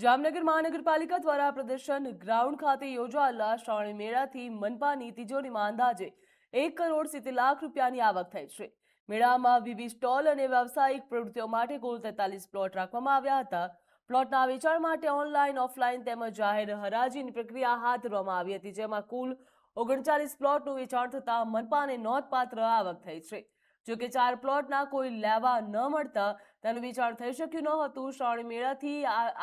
જામનગર મહાનગરપાલિકા દ્વારા પ્રદર્શન ગ્રાઉન્ડ ખાતે યોજાયેલા શ્રાવણી મેળાથી મનપાની તિજોરીમાં અંદાજે 1,70,00,000 રૂપિયાની આવક થઈ છે. મેળામાં વિવિધ સ્ટોલ અને વ્યવસાયિક પ્રવૃત્તિઓ માટે કુલ 43 પ્લોટ રાખવામાં આવ્યા હતા. પ્લોટના વેચાણ માટે ઓનલાઈન, ઓફલાઈન તેમજ જાહેર હરાજીની પ્રક્રિયા હાથ ધરવામાં આવી હતી, જેમાં કુલ 39 પ્લોટનું વેચાણ થતાં મનપાને નોંધપાત્ર આવક થઈ છે. જોકે 4 પ્લોટના કોઈ લેવા ન મળતા તેનું વેચાણ થઈ શક્યું ન હતું. શ્રાવણી મેળાથી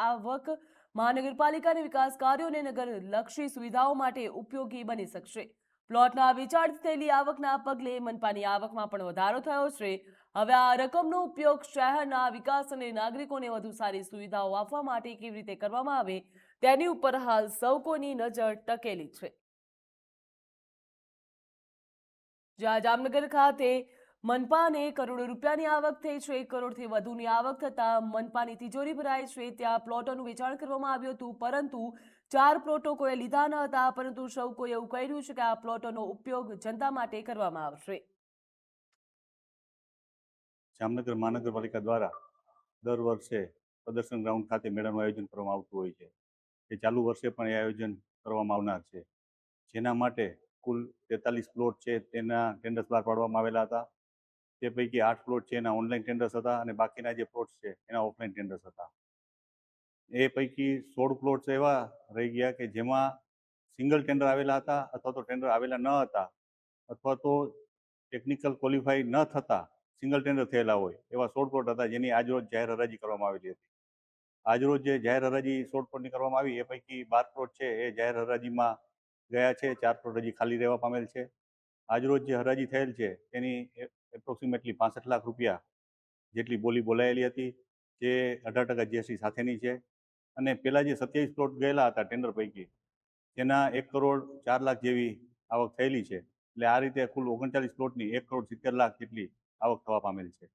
આવક મહાનગરપાલિકાની વિકાસ કાર્યો અને નગરલક્ષી સુવિધાઓ માટે ઉપયોગી બની શકશે. પ્લોટના વેચાણથી થયેલી આવકના પગલે મનપાની આવકમાં પણ વધારો થયો છે. હવે આ રકમનો ઉપયોગ શહેરના વિકાસ અને નાગરિકોને વધુ સારી સુવિધાઓ આપવા માટે કેવી રીતે કરવામાં આવે તેની ઉપર હાલ સૌ કોઈની નજર ટકેલી છે. જ્યાં જામનગર ખાતે મનપાને કરોડો રૂપિયાની આવક થઈ છે, 1 કરોડથી વધુની આવક થતાં મનપાની તિજોરી ભરાઈ છે. ત્યાં પ્લોટોનું વેચાણ કરવામાં આવ્યું હતું, પરંતુ 4 પ્લોટો કોઈ લીધા ન હતા. પરંતુ સૌ કોઈ એવું કહી રહ્યું છે કે આ પ્લોટોનો ઉપયોગ જનતા માટે કરવામાં આવશે. જામનગર મહાનગરપાલિકા દ્વારા દર વર્ષે પ્રદર્શન ગ્રાઉન્ડ ખાતે મેળાનું આયોજન કરવામાં આવતું હોય છે. એ ચાલુ વર્ષે પણ એ આયોજન કરવામાં આવનાર છે, જેના માટે કુલ 43 પ્લોટ છે તેના ટેન્ડર્સ બહાર પાડવામાં આવેલા હતા. તે પૈકી 8 પ્લોટ છે એના ઓનલાઈન ટેન્ડર્સ હતા અને બાકીના જે પ્લોટ છે એના ઓફલાઈન ટેન્ડર્સ હતા. એ પૈકી 16 પ્લોટ્સ એવા રહી ગયા કે જેમાં સિંગલ ટેન્ડર આવેલા હતા અથવા તો ટેન્ડર આવેલા ન હતા અથવા તો ટેકનિકલ ક્વોલિફાઈ ન થતા સિંગલ ટેન્ડર થયેલા હોય એવા 16 પ્લોટ હતા, જેની આજરોજ જાહેર હરાજી કરવામાં આવેલી હતી. આજરોજ જે જાહેર હરાજી 16 પ્લોટની કરવામાં આવી એ પૈકી 12 પ્લોટ છે એ જાહેર હરાજીમાં ગયા છે. 4 પ્લોટ હજી ખાલી રહેવા પામેલ છે. આજરોજ જે હરાજી થયેલ છે તેની એપ્રોક્સિમેટલી 65 લાખ રૂપિયા જેટલી બોલી બોલાયેલી હતી, જે 18% જીએસટી સાથેની છે. અને પેલા જે 27 પ્લોટ ગયેલા હતા ટેન્ડર પૈકી તેના 1,04,00,000 જેવી આવક થયેલી છે. એટલે આ રીતે કુલ 39 પ્લોટની 1,70,00,000 જેટલી આવક થવા પામેલ છે.